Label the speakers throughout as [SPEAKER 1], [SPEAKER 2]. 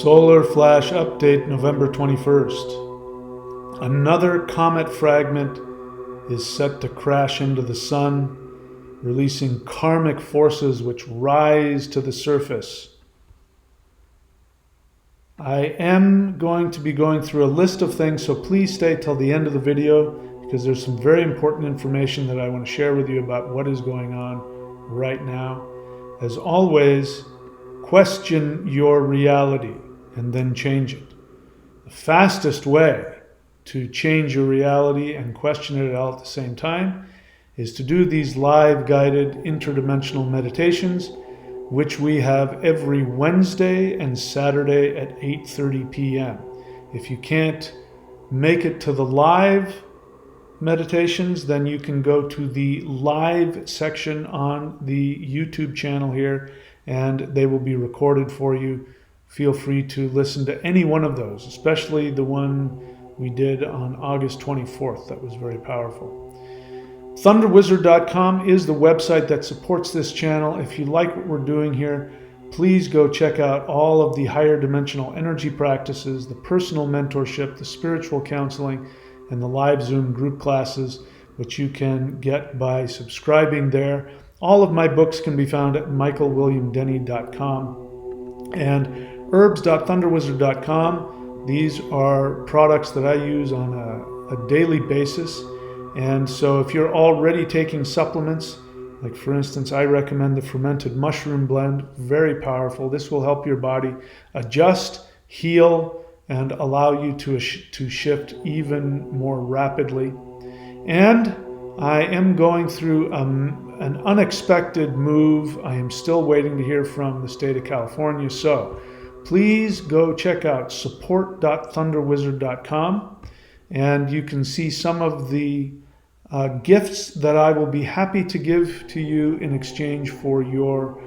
[SPEAKER 1] Solar flash update November 21st. Another comet fragment is set to crash into the sun, releasing karmic forces which rise to the surface. I am going to be going through a list of things, so please stay till the end of the video because there's some very important information that I want to share with you about what is going on right now. As always, question your reality and then change it. The fastest way to change your reality and question it all at the same time is to do these live guided interdimensional meditations, which we have every Wednesday and Saturday at 8:30 p.m. If you can't make it to the live meditations, then you can go to the live section on the YouTube channel here, and they will be recorded for you. Feel free to listen to any one of those, especially the one we did on August 24th. That was very powerful. ThunderWizard.com is the website that supports this channel. If you like what we're doing here, please go check out all of the higher dimensional energy practices, the personal mentorship, the spiritual counseling, and the live Zoom group classes, which you can get by subscribing there. All of my books can be found at michaelwilliamdenny.com and herbs.thunderwizard.com. These are products that I use on a daily basis. And so if you're already taking supplements, like for instance, I recommend the fermented mushroom blend, very powerful. This will help your body adjust, heal, and allow you to shift even more rapidly. And I am going through an unexpected move. I am still waiting to hear from the state of California. So please go check out support.thunderwizard.com, and you can see some of the gifts that I will be happy to give to you in exchange for your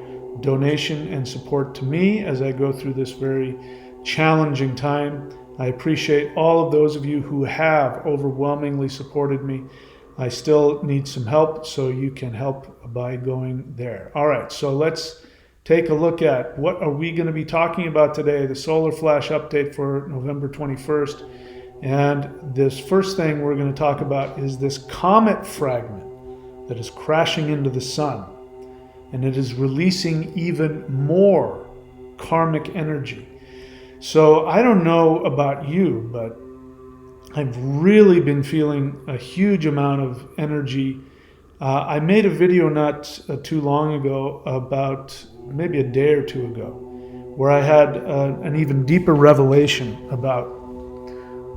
[SPEAKER 1] donation and support to me as I go through this very challenging time. I appreciate all of those of you who have overwhelmingly supported me. I still need some help, so you can help by going there. All right, so let's take a look at what are we going to be talking about today, the solar flash update for November 21st. And this first thing we're going to talk about is this comet fragment that is crashing into the sun, and it is releasing even more karmic energy. So I don't know about you, but I've really been feeling a huge amount of energy. I made a video not too long ago, about maybe a day or two ago, where I had an even deeper revelation about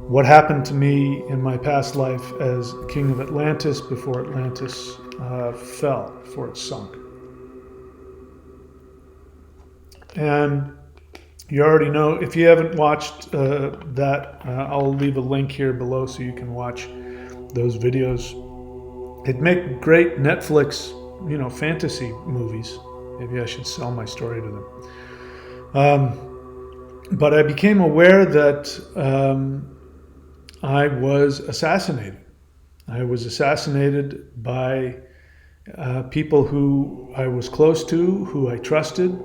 [SPEAKER 1] what happened to me in my past life as king of Atlantis before Atlantis fell, before it sunk. And you already know, if you haven't watched that, I'll leave a link here below so you can watch those videos. It'd make great Netflix, fantasy movies. Maybe I should sell my story to them. But I became aware that I was assassinated. I was assassinated by people who I was close to, who I trusted,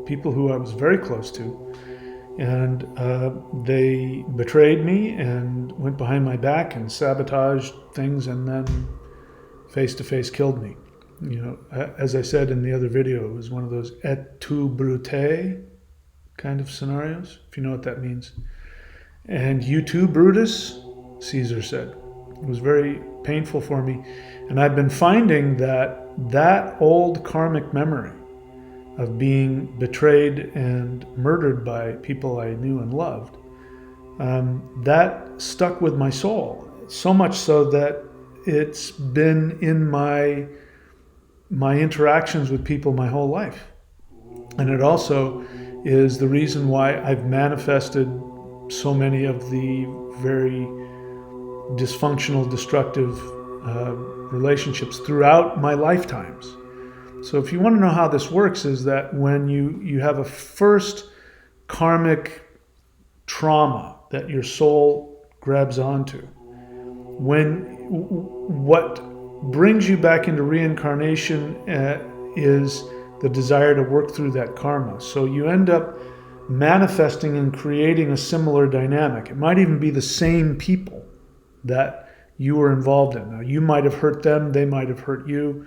[SPEAKER 1] people who I was very close to. And they betrayed me and went behind my back and sabotaged things, and then face-to-face killed me. As I said in the other video, it was one of those et tu, Brute kind of scenarios, if you know what that means. And you too, Brutus, Caesar said. It was very painful for me. And I've been finding that old karmic memory of being betrayed and murdered by people I knew and loved, that stuck with my soul. So much so that it's been in my interactions with people my whole life. And it also is the reason why I've manifested so many of the very dysfunctional, destructive relationships throughout my lifetimes. So if you want to know how this works, is that when you have a first karmic trauma that your soul grabs onto, what brings you back into reincarnation is the desire to work through that karma. So you end up manifesting and creating a similar dynamic. It might even be the same people that you were involved in. Now, you might have hurt them, they might have hurt you,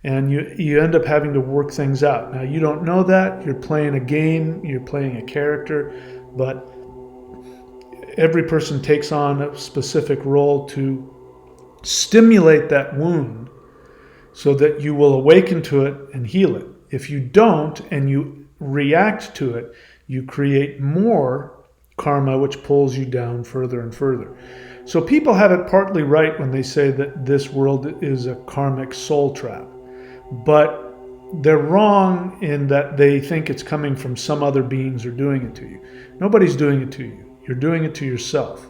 [SPEAKER 1] and you end up having to work things out. Now, you don't know that. You're playing a game, you're playing a character, but every person takes on a specific role to stimulate that wound so that you will awaken to it and heal it. If you don't and you react to it, you create more karma, which pulls you down further and further. So people have it partly right when they say that this world is a karmic soul trap. But they're wrong in that they think it's coming from some other beings or doing it to you. Nobody's doing it to you. You're doing it to yourself.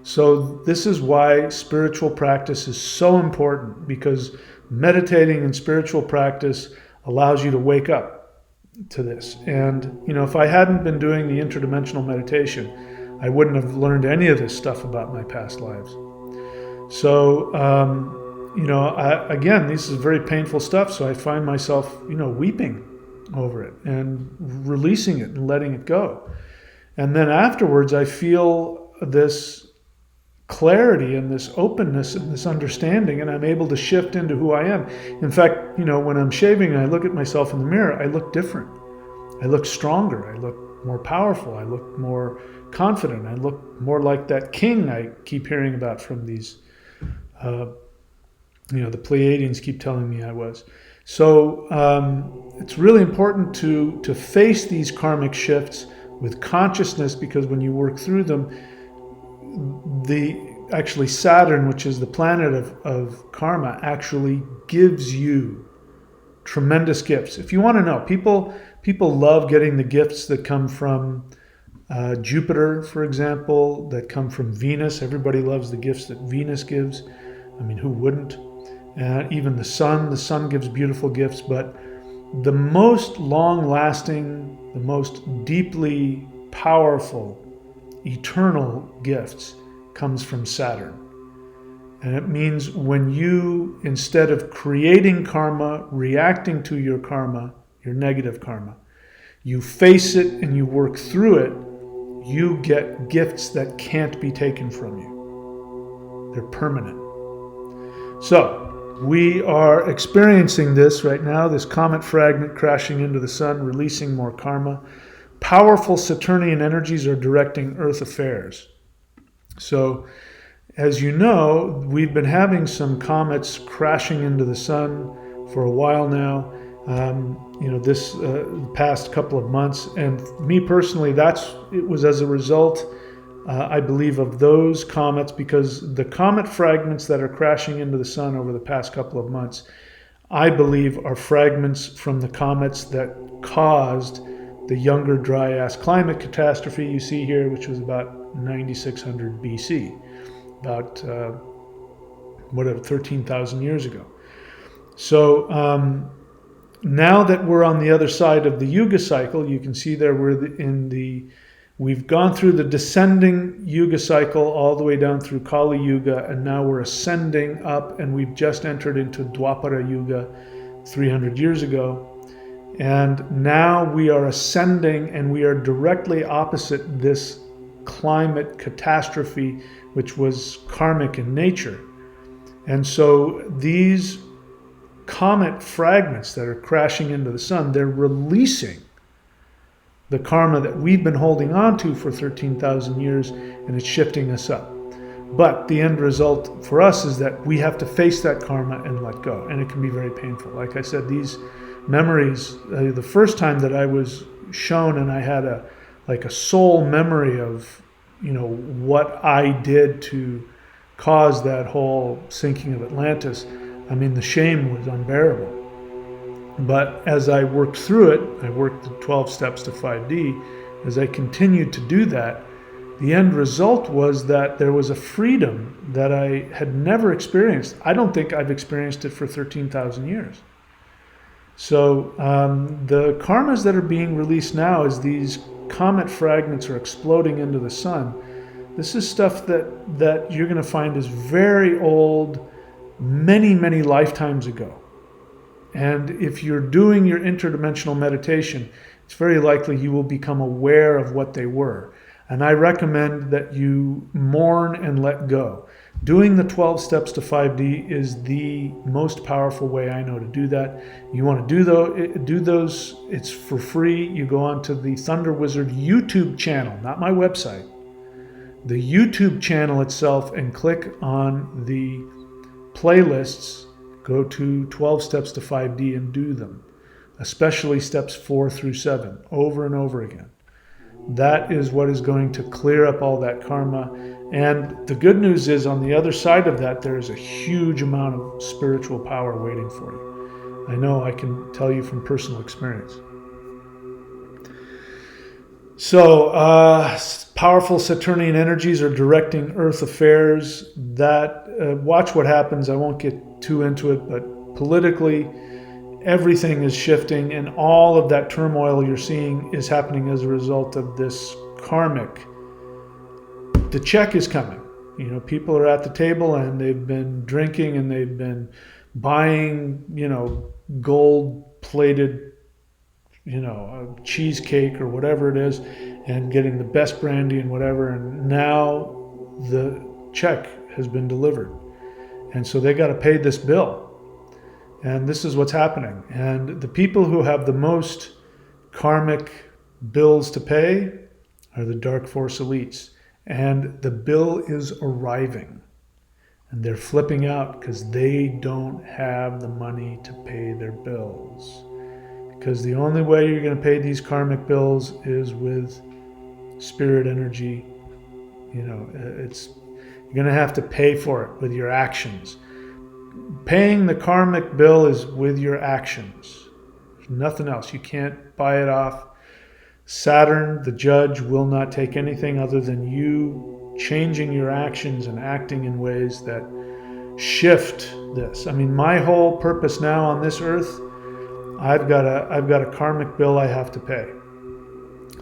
[SPEAKER 1] So this is why spiritual practice is so important, because meditating and spiritual practice allows you to wake up to this. And, if I hadn't been doing the interdimensional meditation, I wouldn't have learned any of this stuff about my past lives. So, again, this is very painful stuff. So I find myself, weeping over it and releasing it and letting it go. And then afterwards, I feel this clarity and this openness and this understanding, and I'm able to shift into who I am. In fact, when I'm shaving and I look at myself in the mirror, I look different. I look stronger. I look more powerful. I look more confident. I look more like that king I keep hearing about from these, the Pleiadians keep telling me I was. So it's really important to face these karmic shifts with consciousness, because when you work through them, actually Saturn, which is the planet of karma, actually gives you tremendous gifts. If you want to know, people love getting the gifts that come from Jupiter, for example, that come from Venus. Everybody loves the gifts that Venus gives. I mean, who wouldn't? Even the sun gives beautiful gifts, but the most long-lasting, the most deeply powerful, eternal gifts comes from Saturn. And it means when you, instead of creating karma, reacting to your karma, your negative karma, you face it and you work through it, you get gifts that can't be taken from you. They're permanent. So, we are experiencing this right now, this comet fragment crashing into the sun, releasing more karma. Powerful Saturnian energies are directing Earth affairs. So, as you know, we've been having some comets crashing into the sun for a while now, this past couple of months. And me personally, it was as a result, I believe, of those comets, because the comet fragments that are crashing into the sun over the past couple of months, I believe, are fragments from the comets that caused the Younger Dryas climate catastrophe you see here, which was about 9600 BC, about 13,000 years ago. So now that we're on the other side of the Yuga cycle, you can see there we've gone through the descending Yuga cycle all the way down through Kali Yuga, and now we're ascending up, and we've just entered into Dwapara Yuga 300 years ago. And now we are ascending, and we are directly opposite this climate catastrophe, which was karmic in nature. And so these comet fragments that are crashing into the sun, they're releasing the karma that we've been holding on to for 13,000 years, and it's shifting us up. But the end result for us is that we have to face that karma and let go, and it can be very painful. Like I said, these memories, the first time that I was shown and I had a soul memory of, what I did to cause that whole sinking of Atlantis, I mean, the shame was unbearable. But as I worked through it, I worked the 12 steps to 5D, as I continued to do that, the end result was that there was a freedom that I had never experienced. I don't think I've experienced it for 13,000 years. So the karmas that are being released now as these comet fragments are exploding into the sun, this is stuff that you're going to find is very old, many, many lifetimes ago. And if you're doing your interdimensional meditation, it's very likely you will become aware of what they were. And I recommend that you mourn and let go. Doing the 12 steps to 5D is the most powerful way I know to do that. You want to do those, it's for free. You go onto the Thunder Wizard YouTube channel, not my website, the YouTube channel itself, and click on the playlists. Go to 12 steps to 5D and do them, especially steps 4 through 7, over and over again. That is what is going to clear up all that karma. And the good news is, on the other side of that, there is a huge amount of spiritual power waiting for you. I know, I can tell you from personal experience. So, powerful Saturnian energies are directing Earth affairs. Watch what happens. I won't get too into it, but politically, everything is shifting, and all of that turmoil you're seeing is happening as a result of this karmic. The check is coming. People are at the table and they've been drinking and they've been buying, gold-plated, cheesecake or whatever it is, and getting the best brandy and whatever. And now the check has been delivered, and so they got to pay this bill. And this is what's happening. And the people who have the most karmic bills to pay are the dark force elites. And the bill is arriving. And they're flipping out because they don't have the money to pay their bills. Because the only way you're going to pay these karmic bills is with spirit energy. You're going to have to pay for it with your actions. Paying the karmic bill is with your actions. There's nothing else. You can't buy it off. Saturn, the judge, will not take anything other than you changing your actions and acting in ways that shift this. I mean, my whole purpose now on this earth, I've got a karmic bill I have to pay.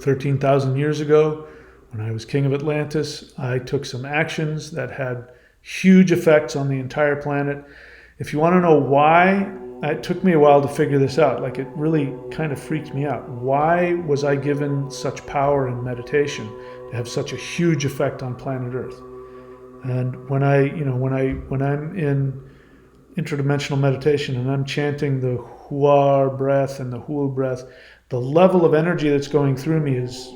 [SPEAKER 1] 13,000 years ago, when I was king of Atlantis, I took some actions that had huge effects on the entire planet. If you want to know why, it took me a while to figure this out. Like, it really kind of freaked me out. Why was I given such power in meditation to have such a huge effect on planet Earth? And when I'm in interdimensional meditation and I'm chanting the Huar breath and the Hul breath, the level of energy that's going through me is,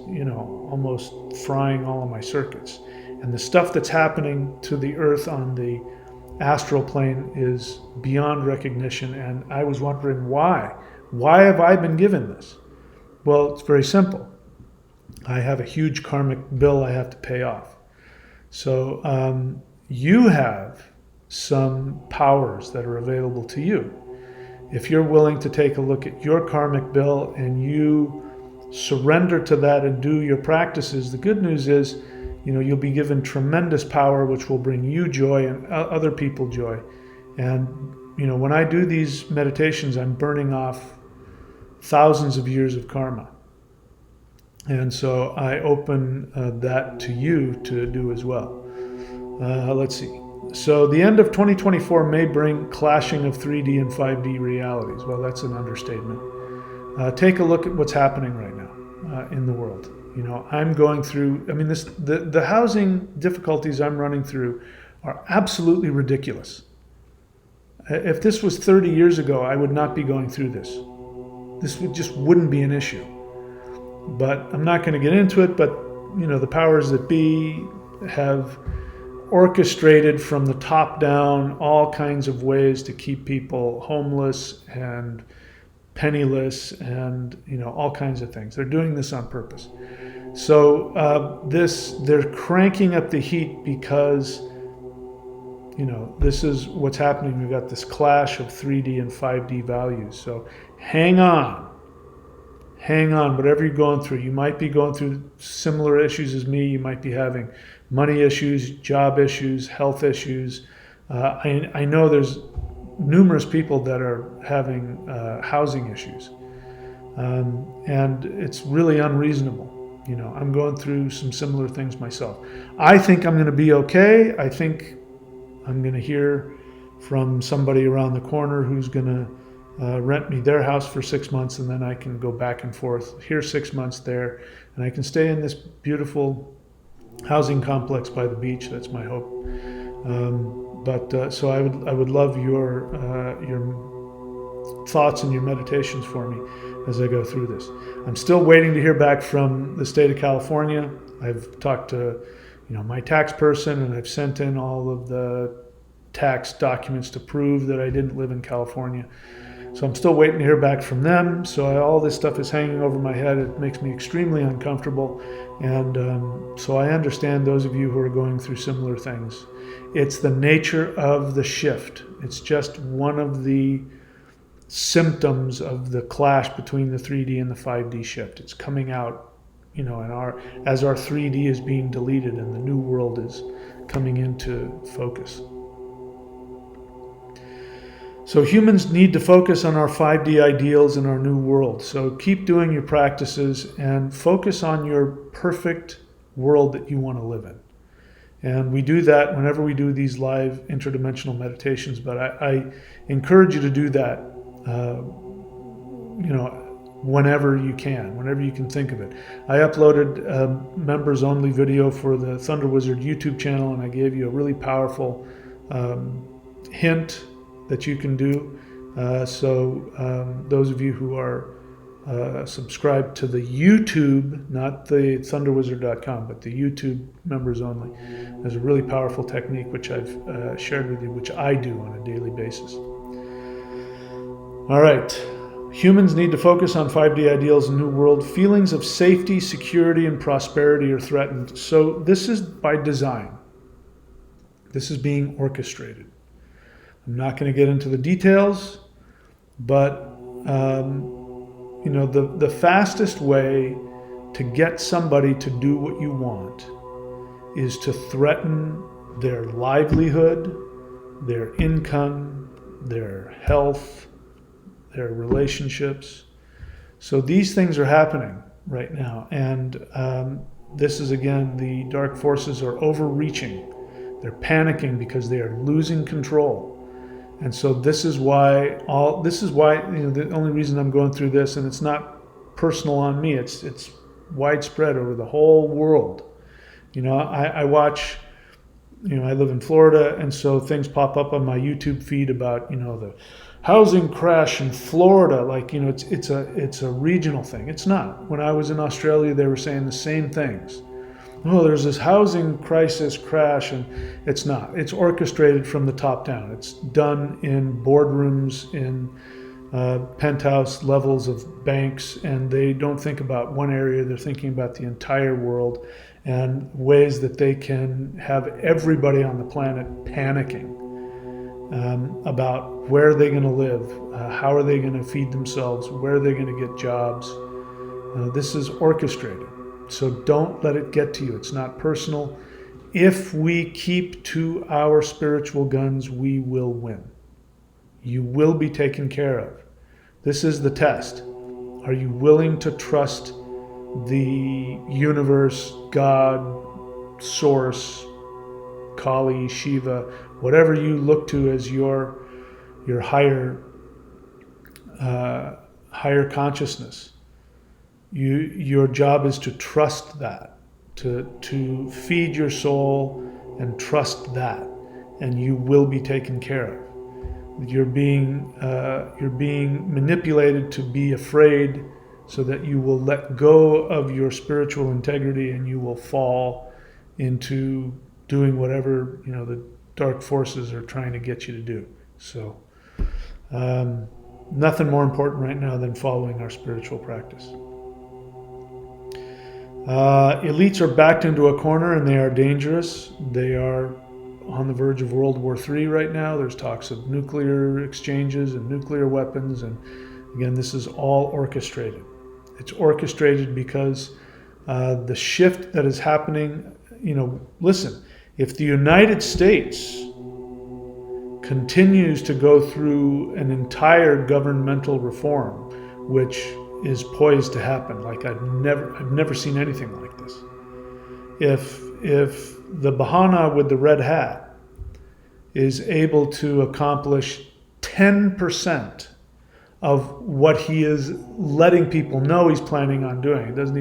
[SPEAKER 1] almost frying all of my circuits. And the stuff that's happening to the Earth on the astral plane is beyond recognition. And I was wondering why. Why have I been given this? Well, it's very simple. I have a huge karmic bill I have to pay off. So you have some powers that are available to you. If you're willing to take a look at your karmic bill and you surrender to that and do your practices, the good news is, you'll be given tremendous power, which will bring you joy and other people joy. And, when I do these meditations, I'm burning off thousands of years of karma. And so I open that to you to do as well. Let's see. So the end of 2024 may bring clashing of 3D and 5D realities. Well, that's an understatement. Take a look at what's happening right now in the world. I'm going through, the housing difficulties I'm running through are absolutely ridiculous. If this was 30 years ago, I would not be going through this. This just wouldn't be an issue. But I'm not going to get into it, but, the powers that be have orchestrated from the top down all kinds of ways to keep people homeless and penniless and, all kinds of things. They're doing this on purpose. So they're cranking up the heat because, this is what's happening. We've got this clash of 3D and 5D values. So hang on, whatever you're going through. You might be going through similar issues as me. You might be having money issues, job issues, health issues. I know there's numerous people that are having housing issues. And it's really unreasonable. I'm going through some similar things myself. I think I'm going to be okay. I think I'm going to hear from somebody around the corner who's going rent me their house for 6 months, and then I can go back and forth here 6 months, there, and I can stay in this beautiful housing complex by the beach. That's my hope. So I would love your thoughts and your meditations for me as I go through this. I'm still waiting to hear back from the state of California. I've talked to my tax person, and I've sent in all of the tax documents to prove that I didn't live in California. So I'm still waiting to hear back from them. So all this stuff is hanging over my head. It makes me extremely uncomfortable. And so I understand those of you who are going through similar things. It's the nature of the shift. It's just one of the symptoms of the clash between the 3D and the 5D shift. It's coming out, as our 3D is being deleted and the new world is coming into focus. So humans need to focus on our 5D ideals in our new world. So keep doing your practices and focus on your perfect world that you want to live in. And we do that whenever we do these live interdimensional meditations. But I encourage you to do that, whenever you can think of it. I uploaded a members only video for the Thunder Wizard YouTube channel, and I gave you a really powerful hint that you can do. Those of you who are subscribed to the YouTube, not the thunderwizard.com, but the YouTube members only, there's a really powerful technique which I've shared with you, which I do on a daily basis. All right. Humans need to focus on 5D ideals in New World. Feelings of safety, security, and prosperity are threatened. So this is by design. This is being orchestrated. I'm not going to get into the details, but the fastest way to get somebody to do what you want is to threaten their livelihood, their income, their health, their relationships. So these things are happening right now, and this is, again, the dark forces are overreaching. They're panicking because they are losing control. And so this is why the only reason I'm going through this, and it's not personal on me, it's widespread over the whole world. I watch, I live in Florida, and so things pop up on my YouTube feed about, the housing crash in Florida, it's a regional thing. It's not. When I was in Australia, they were saying the same things. Oh, there's this housing crisis crash, and it's not. It's orchestrated from the top down. It's done in boardrooms, in penthouse levels of banks, and they don't think about one area. They're thinking about the entire world and ways that they can have everybody on the planet panicking about where are they going to live, how are they going to feed themselves, where are they going to get jobs. This is orchestrated. So don't let it get to you. It's not personal. If we keep to our spiritual guns, we will win. You will be taken care of. This is the test. Are you willing to trust the universe, God, Source, Kali, Shiva, whatever you look to as your higher consciousness? Your job is to trust that, to feed your soul and trust that, and you will be taken care of. You're being manipulated to be afraid so that you will let go of your spiritual integrity and you will fall into doing whatever the dark forces are trying to get you to do. So nothing more important right now than following our spiritual practice. Elites are backed into a corner and they are dangerous. They are on the verge of World War III right now. There's talks of nuclear exchanges and nuclear weapons. And again, this is all orchestrated. It's orchestrated because the shift that is happening, listen, if the United States continues to go through an entire governmental reform, which is poised to happen. Like I've never seen anything like this. If the Bahana with the red hat is able to accomplish 10% of what he is letting people know he's planning on doing. It hasn't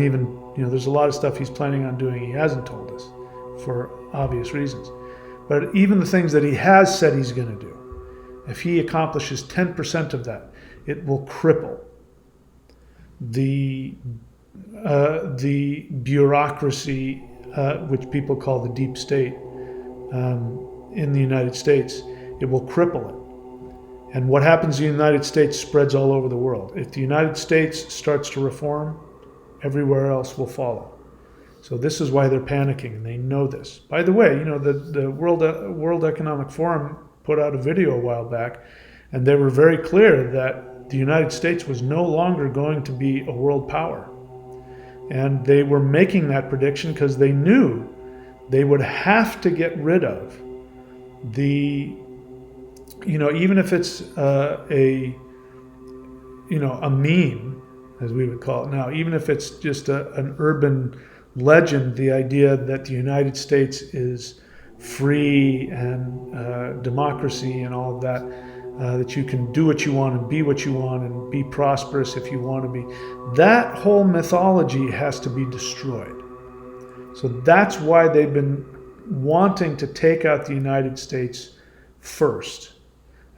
[SPEAKER 1] even, there's a lot of stuff he's planning on doing he hasn't told us for obvious reasons. But even the things that he has said he's going to do, if he accomplishes 10% of that, it will cripple the bureaucracy, which people call the deep state in the United States. It will cripple it. And what happens in the United States spreads all over the world. If the United States starts to reform, everywhere else will follow. So this is why they're panicking, and they know this. By the way, the World Economic Forum put out a video a while back, and they were very clear that the United States was no longer going to be a world power. And they were making that prediction because they knew they would have to get rid of the, even if it's a meme, as we would call it now, even if it's just an urban legend, the idea that the United States is free and democracy and all of that, that you can do what you want and be what you want and be prosperous if you want to be. That whole mythology has to be destroyed. So that's why they've been wanting to take out the United States first.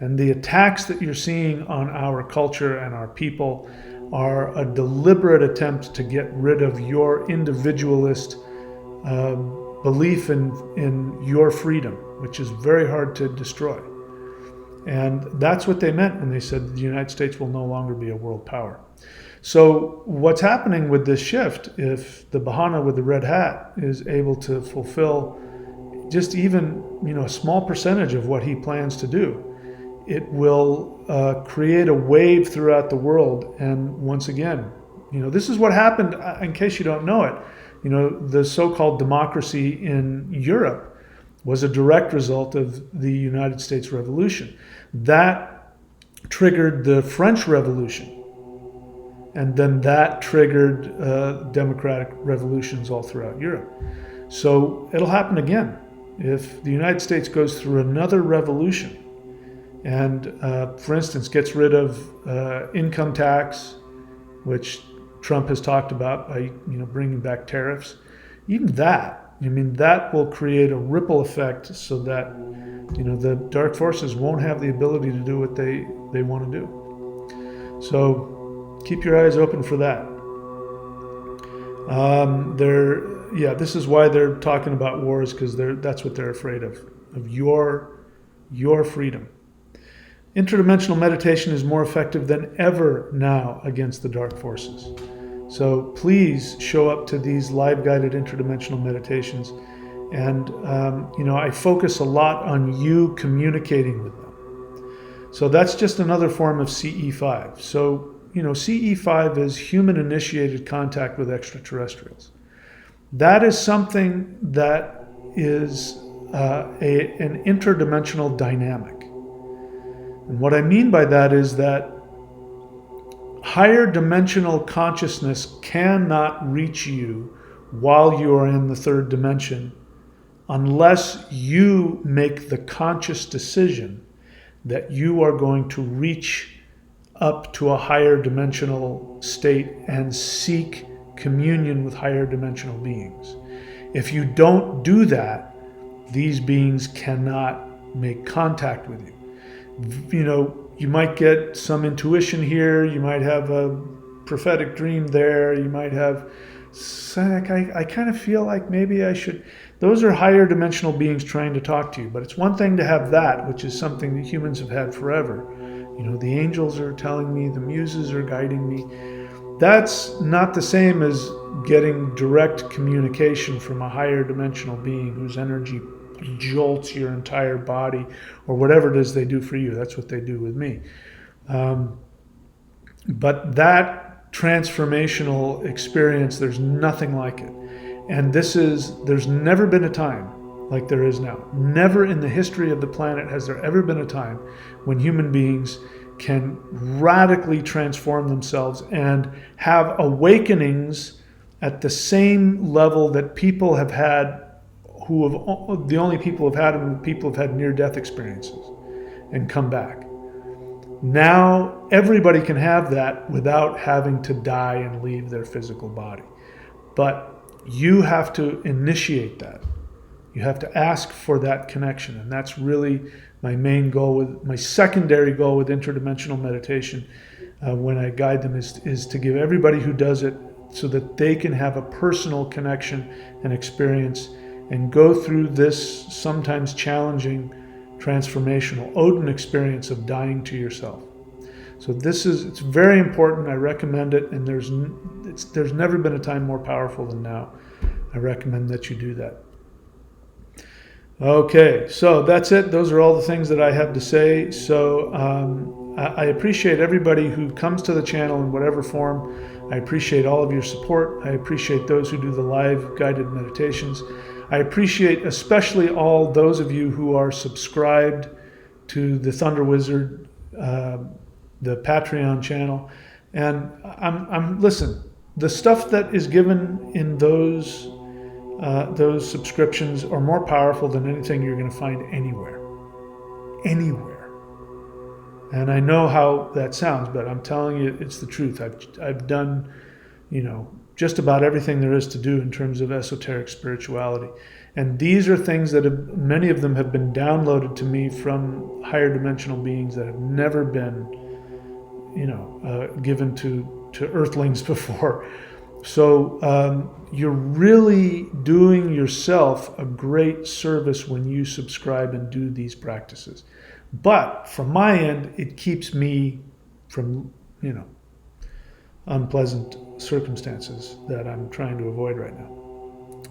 [SPEAKER 1] And the attacks that you're seeing on our culture and our people are a deliberate attempt to get rid of your individualist belief in your freedom, which is very hard to destroy. And that's what they meant when they said the United States will no longer be a world power. So what's happening with this shift, if the Bahana with the red hat is able to fulfill just even a small percentage of what he plans to do, it will create a wave throughout the world. And once again, this is what happened, in case you don't know it, the so-called democracy in Europe was a direct result of the United States Revolution. That triggered the French Revolution. And then that triggered democratic revolutions all throughout Europe. So it'll happen again. If the United States goes through another revolution and, for instance, gets rid of income tax, which Trump has talked about by bringing back tariffs, even that, that will create a ripple effect so that the dark forces won't have the ability to do what they want to do. So keep your eyes open for that. This is why they're talking about wars, because that's what they're afraid of your freedom. Interdimensional meditation is more effective than ever now against the dark forces. So please show up to these live guided interdimensional meditations. And, I focus a lot on you communicating with them. So that's just another form of CE5. So, CE5 is human initiated contact with extraterrestrials. That is something that is an interdimensional dynamic. And what I mean by that is that higher dimensional consciousness cannot reach you while you are in the third dimension unless you make the conscious decision that you are going to reach up to a higher dimensional state and seek communion with higher dimensional beings. If you don't do that, these beings cannot make contact with you. You might get some intuition here, you might have a prophetic dream there, you might have, I kind of feel like maybe I should. Those are higher dimensional beings trying to talk to you. But it's one thing to have that, which is something that humans have had forever. The angels are telling me, the muses are guiding me. That's not the same as getting direct communication from a higher dimensional being whose energy jolts your entire body, or whatever it is they do for you. That's what they do with me. But that transformational experience, there's nothing like it. And there's never been a time like there is now. Never in the history of the planet has there ever been a time when human beings can radically transform themselves and have awakenings at the same level that people have had, the only people who have had them, people have had near-death experiences and come back. Now everybody can have that without having to die and leave their physical body. But you have to initiate that. You have to ask for that connection. And that's really my main goal my secondary goal with interdimensional meditation when I guide them is to give everybody who does it so that they can have a personal connection and experience and go through this sometimes challenging transformational Odin experience of dying to yourself. So it's very important. I recommend it, and there's never been a time more powerful than now. I recommend that you do that. Okay, so that's it. Those are all the things that I have to say. So I appreciate everybody who comes to the channel in whatever form. I appreciate all of your support. I appreciate those who do the live guided meditations. I appreciate especially all those of you who are subscribed to the Thunder Wizard, the Patreon channel. And listen, the stuff that is given in those subscriptions are more powerful than anything you're going to find anywhere. And I know how that sounds, but I'm telling you, it's the truth. I've done, just about everything there is to do in terms of esoteric spirituality. And these are things that many of them have been downloaded to me from higher dimensional beings that have never been, given to earthlings before. So you're really doing yourself a great service when you subscribe and do these practices. But from my end, it keeps me from, unpleasant circumstances that I'm trying to avoid right now.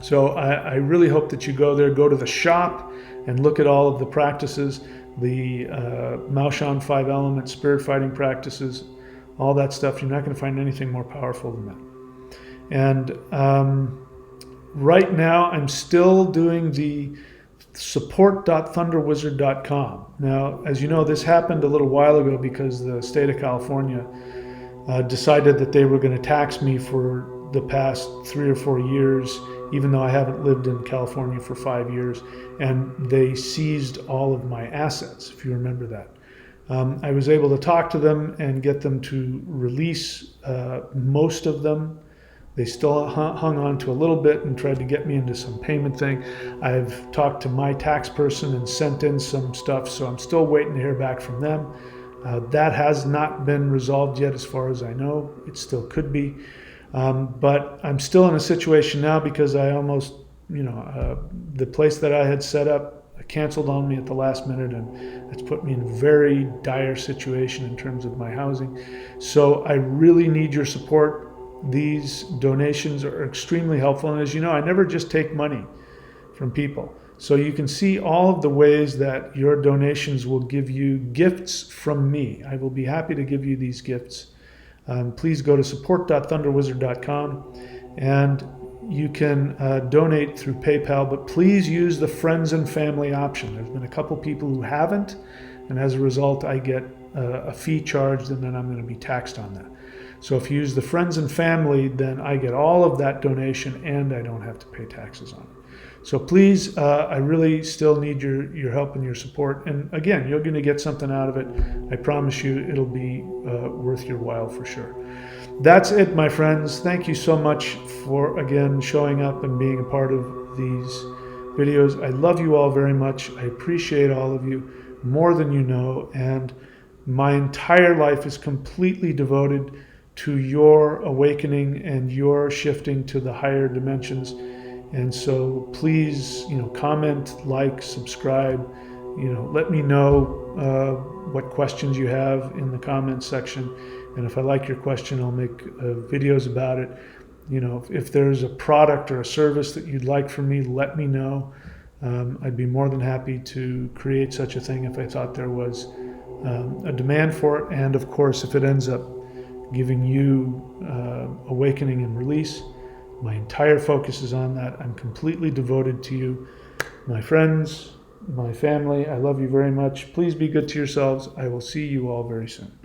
[SPEAKER 1] So I really hope that you go there, go to the shop and look at all of the practices, the Maoshan 5-element spirit fighting practices, all that stuff. You're not going to find anything more powerful than that. And right now I'm still doing the support.thunderwizard.com. Now, as you know, this happened a little while ago because the state of California decided that they were going to tax me for the past 3 or 4 years, even though I haven't lived in California for 5 years, and they seized all of my assets, if you remember that. I was able to talk to them and get them to release most of them. They still hung on to a little bit and tried to get me into some payment thing. I've talked to my tax person and sent in some stuff, so I'm still waiting to hear back from them. That has not been resolved yet as far as I know. It still could be. But I'm still in a situation now because I almost, the place that I had set up canceled on me at the last minute, and it's put me in a very dire situation in terms of my housing. So I really need your support. These donations are extremely helpful. And as you know, I never just take money from people. So you can see all of the ways that your donations will give you gifts from me. I will be happy to give you these gifts. Please go to support.thunderwizard.com and you can donate through PayPal, but please use the friends and family option. There's been a couple people who haven't, and as a result, I get a fee charged, and then I'm going to be taxed on that. So if you use the friends and family, then I get all of that donation and I don't have to pay taxes on it. So please, I really still need your help and your support. And again, you're going to get something out of it. I promise you it'll be worth your while for sure. That's it, my friends. Thank you so much for, again, showing up and being a part of these videos. I love you all very much. I appreciate all of you more than you know. And my entire life is completely devoted to your awakening and your shifting to the higher dimensions. And so please, comment, like, subscribe, let me know what questions you have in the comments section. And if I like your question, I'll make videos about it. If there's a product or a service that you'd like from me, let me know. I'd be more than happy to create such a thing if I thought there was a demand for it. And of course, if it ends up giving you awakening and release, my entire focus is on that. I'm completely devoted to you, my friends, my family. I love you very much. Please be good to yourselves. I will see you all very soon.